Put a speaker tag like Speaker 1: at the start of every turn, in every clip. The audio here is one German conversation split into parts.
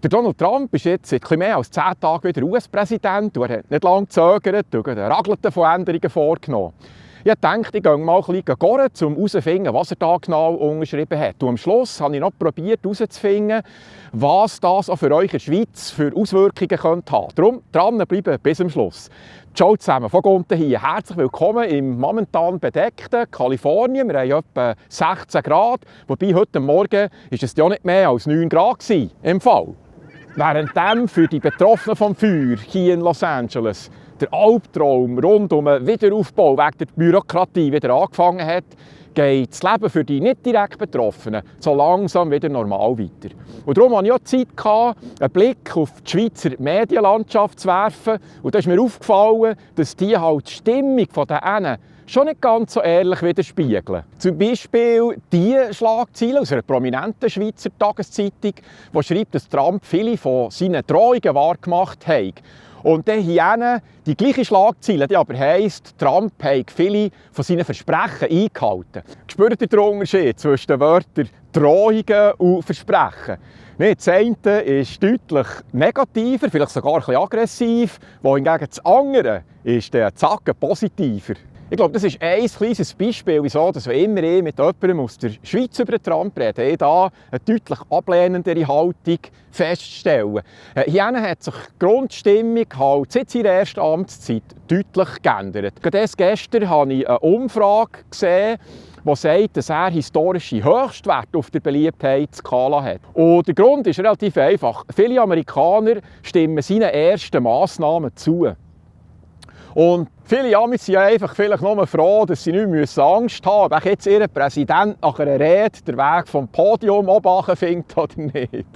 Speaker 1: Der Donald Trump ist jetzt seit etwas mehr als 10 Tagen wieder US-Präsident und er hat nicht lange gezögert und eine Ragelte von Änderungen vorgenommen. Ich dachte, ich gehe mal ein bisschen gehen, um herauszufinden, was er da genau unterschrieben hat. Und am Schluss habe ich noch probiert herauszufinden, was das auch für euch in der Schweiz für Auswirkungen könnte haben. Darum dranbleiben bis zum Schluss. Ciao zusammen, von unten hier. Herzlich willkommen im momentan bedeckten Kalifornien. Wir haben etwa 16 Grad, wobei heute Morgen ist es ja nicht mehr als 9 Grad gewesen, im Fall. Währenddem für die Betroffenen vom Feuer hier in Los Angeles der Albtraum rund um den Wiederaufbau wegen der Bürokratie wieder angefangen hat, geht das Leben für die nicht direkt Betroffenen so langsam wieder normal weiter. Und darum hatte ich auch Zeit, einen Blick auf die Schweizer Medienlandschaft zu werfen. Und da ist mir aufgefallen, dass die halt die Stimmung von denen schon nicht ganz so ehrlich widerspiegeln. Zum Beispiel die Schlagzeile aus einer prominenten Schweizer Tageszeitung, die schreibt, dass Trump viele von seinen Drohungen wahrgemacht hat. Und dann hier die gleiche Schlagzeile, die aber heisst, Trump hat viele von seinen Versprechen eingehalten. Spürt ihr den Unterschied zwischen den Wörtern Drohungen und Versprechen? Das eine ist deutlich negativer, vielleicht sogar ein bisschen aggressiv, wohingegen das andere ist der Zacken positiver. Ich glaube, das ist ein kleines Beispiel, wieso dass wir immer mit jemandem aus der Schweiz über Trump reden, hier eine deutlich ablehnendere Haltung feststellen. Hier hat sich die Grundstimmung halt seit seiner ersten Amtszeit deutlich geändert. Gerade erst gestern habe ich eine Umfrage gesehen, die sagt, dass er historische Höchstwerte auf der Beliebtheitsskala hat. Und der Grund ist relativ einfach. Viele Amerikaner stimmen seinen ersten Massnahmen zu. Und viele Amis sind einfach vielleicht nur froh, dass sie nicht Angst haben müssen, ob jetzt ihr Präsident nach einer Rede den Weg vom Podium oben findet oder nicht.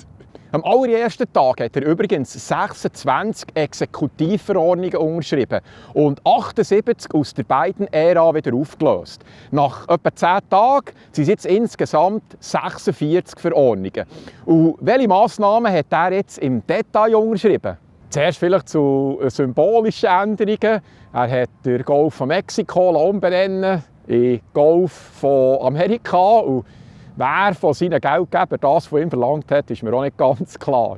Speaker 1: Am allerersten Tag hat er übrigens 26 Exekutivverordnungen unterschrieben und 78 aus der Biden-Ära wieder aufgelöst. Nach etwa 10 Tagen sind es jetzt insgesamt 46 Verordnungen. Und welche Massnahmen hat er jetzt im Detail unterschrieben? Zuerst vielleicht zu symbolischen Änderungen. Er hat den Golf von Mexiko umbenennen in Golf von Amerika. Und wer von seinen Geldgebern das von ihm verlangt hat, ist mir auch nicht ganz klar.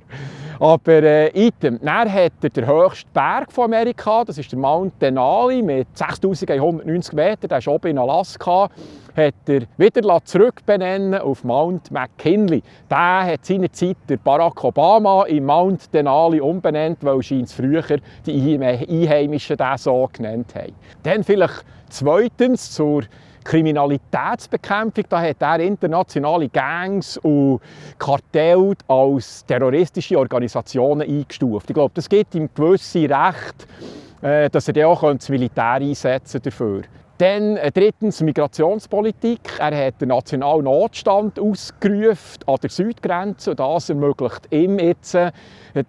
Speaker 1: Aber item, dann hat er den höchsten Berg von Amerika, das ist der Mount Denali mit 6190 Metern, der ist oben in Alaska, hat er wieder zurückbenennen auf Mount McKinley. Der hat seinerzeit der Barack Obama in Mount Denali umbenannt, weil scheint früher die Einheimischen den so genannt haben. Dann vielleicht zweitens zur Kriminalitätsbekämpfung, da hat er internationale Gangs und Kartelle als terroristische Organisationen eingestuft. Ich glaube, das gibt ihm gewisse Recht, dass er dann auch das Militär einsetzen dafür. Dann drittens Migrationspolitik. Er hat den nationalen Notstand ausgerufen an der Südgrenze und das ermöglicht ihm jetzt die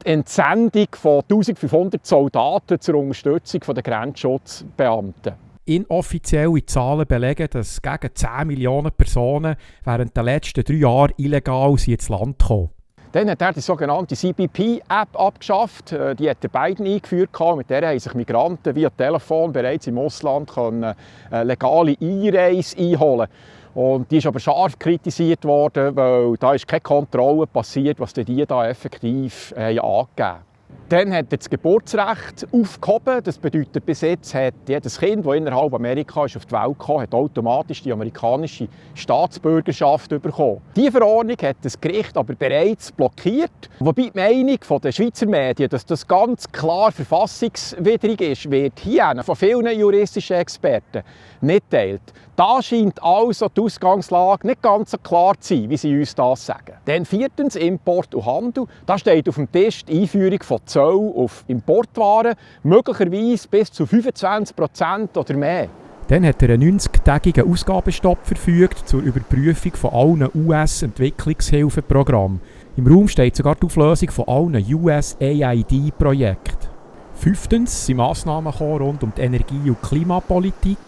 Speaker 1: Entsendung von 1500 Soldaten zur Unterstützung der Grenzschutzbeamten.
Speaker 2: Inoffizielle Zahlen belegen, dass gegen 10 Millionen Personen während der letzten 3 Jahre illegal ins Land kamen.
Speaker 1: Dann hat er die sogenannte CBP-App abgeschafft. Die hat der Biden eingeführt. Mit der haben sich Migranten via Telefon bereits im Ausland eine legale Einreise einholen. Und die ist aber scharf kritisiert worden, weil da ist keine Kontrolle passiert, was die da effektiv angegeben haben. Dann hat er das Geburtsrecht aufgehoben. Das bedeutet, bis jetzt hat jedes Kind, das innerhalb Amerikas auf die Welt kam, hat automatisch die amerikanische Staatsbürgerschaft bekommen. Diese Verordnung hat das Gericht aber bereits blockiert. Wobei die Meinung der Schweizer Medien, dass das ganz klar verfassungswidrig ist, wird hier von vielen juristischen Experten nicht geteilt. Da scheint also die Ausgangslage nicht ganz so klar zu sein, wie sie uns das sagen. Dann viertens Import und Handel. Da steht auf dem Tisch die Einführung von Zölle auf Importwaren, möglicherweise bis zu 25% oder mehr.
Speaker 2: Dann hat er einen 90-tägigen Ausgabenstopp verfügt zur Überprüfung von allen US-Entwicklungshilfeprogrammen. Im Raum steht sogar die Auflösung von allen USAID-Projekten. Fünftens sind Massnahmen rund um die Energie- und Klimapolitik.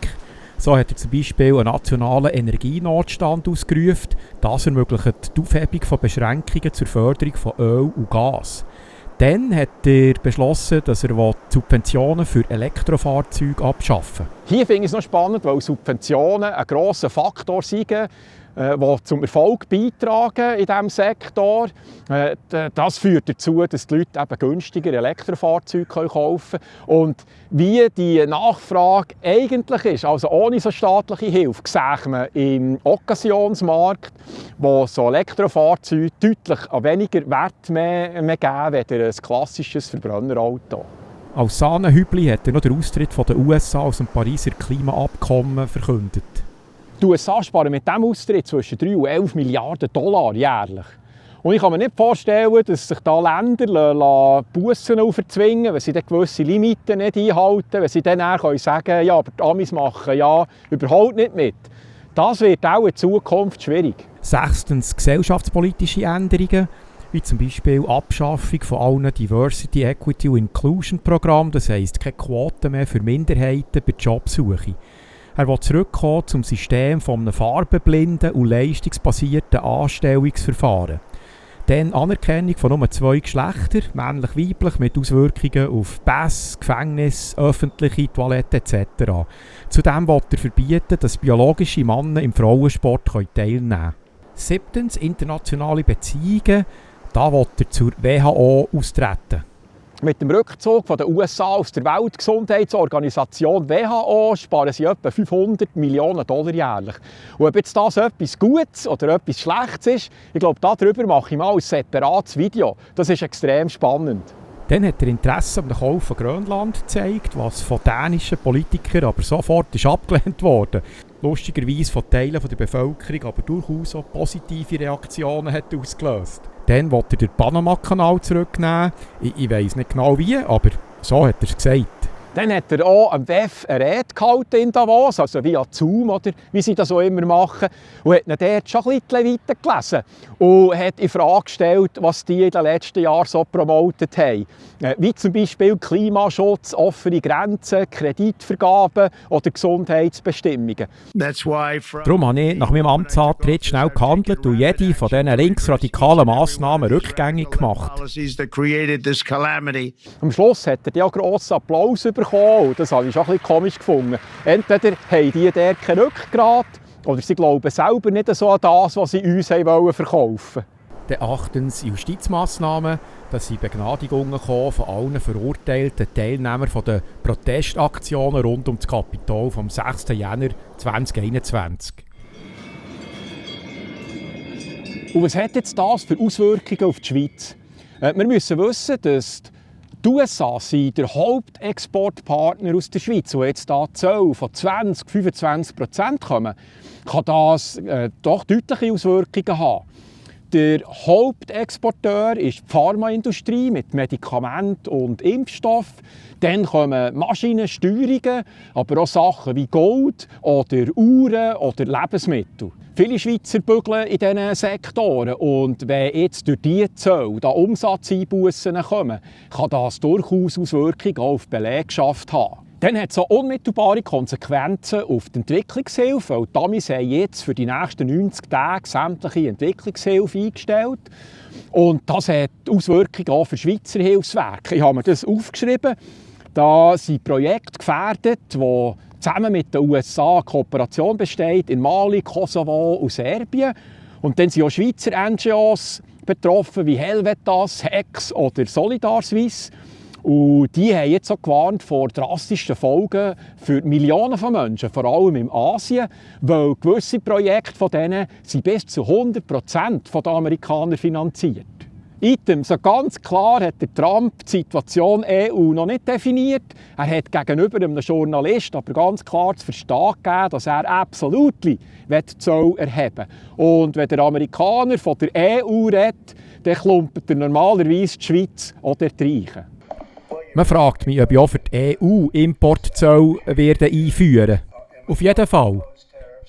Speaker 2: So hat er zum Beispiel einen nationalen Energienotstand ausgerufen. Das ermöglicht die Aufhebung von Beschränkungen zur Förderung von Öl und Gas. Dann hat er beschlossen, dass er Subventionen für Elektrofahrzeuge abschaffen will.
Speaker 1: Hier finde ich es noch spannend, weil Subventionen ein grosser Faktor sind, die zum Erfolg beitragen in diesem Sektor. Das führt dazu, dass die Leute eben günstiger Elektrofahrzeuge kaufen können. Und wie die Nachfrage eigentlich ist, also ohne so staatliche Hilfe, sieht man im Occasionsmarkt, wo so Elektrofahrzeuge deutlich an weniger Wert mehr geben, als ein klassisches Verbrennerauto.
Speaker 2: Als Sahnehübli hat er noch den Austritt von den USA aus dem Pariser Klimaabkommen verkündet.
Speaker 1: Die USA sparen mit diesem Austritt zwischen 3 und 11 Milliarden Dollar jährlich. Und ich kann mir nicht vorstellen, dass sich da Länder Bussen aufzwingen, wenn sie dann gewisse Limiten nicht einhalten, wenn sie dann sagen können, ja, aber die Amis machen ja überhaupt nicht mit. Das wird auch in Zukunft schwierig.
Speaker 2: 6. gesellschaftspolitische Änderungen, wie zum Beispiel Abschaffung von allen Diversity, Equity und Inclusion Programmen, das heisst keine Quoten mehr für Minderheiten bei Jobsuche. Er will zurückkommen zum System von einem farbenblinden und leistungsbasierten Anstellungsverfahren. Dann Anerkennung von nur 2 Geschlechtern, männlich-weiblich, mit Auswirkungen auf Pässe, Gefängnis, öffentliche Toiletten etc. Zudem will er verbieten, dass biologische Männer im Frauensport teilnehmen können. 7. internationale Beziehungen, da will er zur WHO austreten.
Speaker 1: Mit dem Rückzug der USA aus der Weltgesundheitsorganisation WHO sparen sie etwa 500 Millionen Dollar jährlich. Und ob jetzt das etwas Gutes oder etwas Schlechtes ist, ich glaube, darüber mache ich mal ein separates Video. Das ist extrem spannend.
Speaker 2: Dann hat er Interesse am Kauf von Grönland gezeigt, was von dänischen Politikern aber sofort ist abgelehnt wurde. Lustigerweise von Teilen der Bevölkerung aber durchaus auch positive Reaktionen hat ausgelöst. Dann wollte er den Panama-Kanal zurücknehmen. Ich weiss nicht genau wie, aber so hat er es gesagt.
Speaker 1: Dann hat er auch am WEF eine Rede gehalten in Davos, also via Zoom, oder wie sie das auch immer machen, und hat ihn dort schon ein bisschen weitergelesen und hat in Frage gestellt, was die in den letzten Jahren so promotet haben. Wie zum Beispiel Klimaschutz, offene Grenzen, Kreditvergaben oder Gesundheitsbestimmungen.
Speaker 2: Darum habe ich nach meinem Amtsantritt schnell gehandelt und jede von diesen linksradikalen Massnahmen rückgängig gemacht.
Speaker 1: Am Schluss hat er ja grossen Applaus bekommen und das habe ich schon ein bisschen komisch gefunden. Entweder haben die dort kein Rückgrat oder sie glauben selber nicht so an das, was sie uns verkaufen wollten.
Speaker 2: Dann 8. Justizmassnahmen, dass sie Begnadigungen von allen verurteilten Teilnehmern der Protestaktionen rund um das Kapitol vom 6. Jänner 2021.
Speaker 1: Und was hat jetzt das für Auswirkungen auf die Schweiz? Wir müssen wissen, dass die USA sind der Hauptexportpartner aus der Schweiz. Und jetzt da Zölle von 20–25% kommen, kann das doch deutliche Auswirkungen haben. Der Hauptexporteur ist die Pharmaindustrie mit Medikamenten und Impfstoff. Dann kommen Maschinen, Steuerungen, aber auch Sachen wie Gold oder Uhren oder Lebensmittel. Viele Schweizer bügeln in diesen Sektoren und wenn jetzt durch diese Zölle Umsatzeinbussen kommen, kann das durchaus Auswirkungen auf die Belegschaft haben. Dann hat es auch unmittelbare Konsequenzen auf die Entwicklungshilfe, weil die Amis haben jetzt für die nächsten 90 Tage sämtliche Entwicklungshilfe eingestellt. Und das hat Auswirkungen auch für Schweizer Hilfswerke. Ich habe mir das aufgeschrieben. Da sind Projekte gefährdet, die zusammen mit den USA eine Kooperation besteht in Mali, Kosovo und Serbien. Und dann sind auch Schweizer NGOs betroffen, wie Helvetas, HEX oder Solidarsuisse. Und die haben jetzt auch gewarnt vor drastischen Folgen für Millionen von Menschen, vor allem in Asien, weil gewisse Projekte von denen sind bis zu 100% von den Amerikanern finanziert. Item, so ganz klar hat der Trump die Situation EU noch nicht definiert. Er hat gegenüber einem Journalist aber ganz klar zu verstehen gegeben, dass er absolut Zoll erheben will. Und wenn der Amerikaner von der EU redet, dann klumpert er normalerweise die Schweiz oder die Reichen.
Speaker 2: Man fragt mich, ob ich auch für die EU Importzölle einführen. Auf jeden Fall.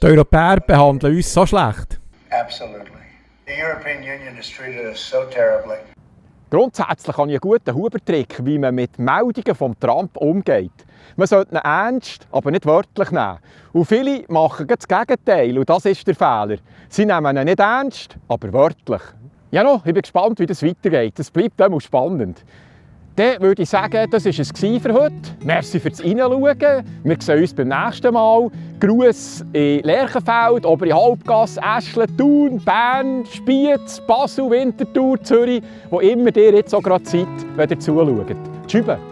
Speaker 2: Die Europäer behandeln uns so schlecht.
Speaker 3: Absolutely. The European Union has treated us so terribly.
Speaker 1: Grundsätzlich habe ich einen guten Hubertrick, wie man mit Meldungen von Trump umgeht. Man sollte ihn ernst, aber nicht wörtlich nehmen. Und viele machen das Gegenteil, und das ist der Fehler. Sie nehmen ihn nicht ernst, aber wörtlich. Ja, ich bin gespannt, wie das weitergeht. Es bleibt immer spannend. Dann würde ich sagen, das war es für heute. Merci fürs Reinschauen. Wir sehen uns beim nächsten Mal. Gruß in Lerchenfeld, Obere Halbgasse, Äschlen, Thun, Bern, Spiez, Basel, Winterthur, Zürich, wo immer ihr jetzt auch gerade seid, wenn ihr zuschaut. Tschüss.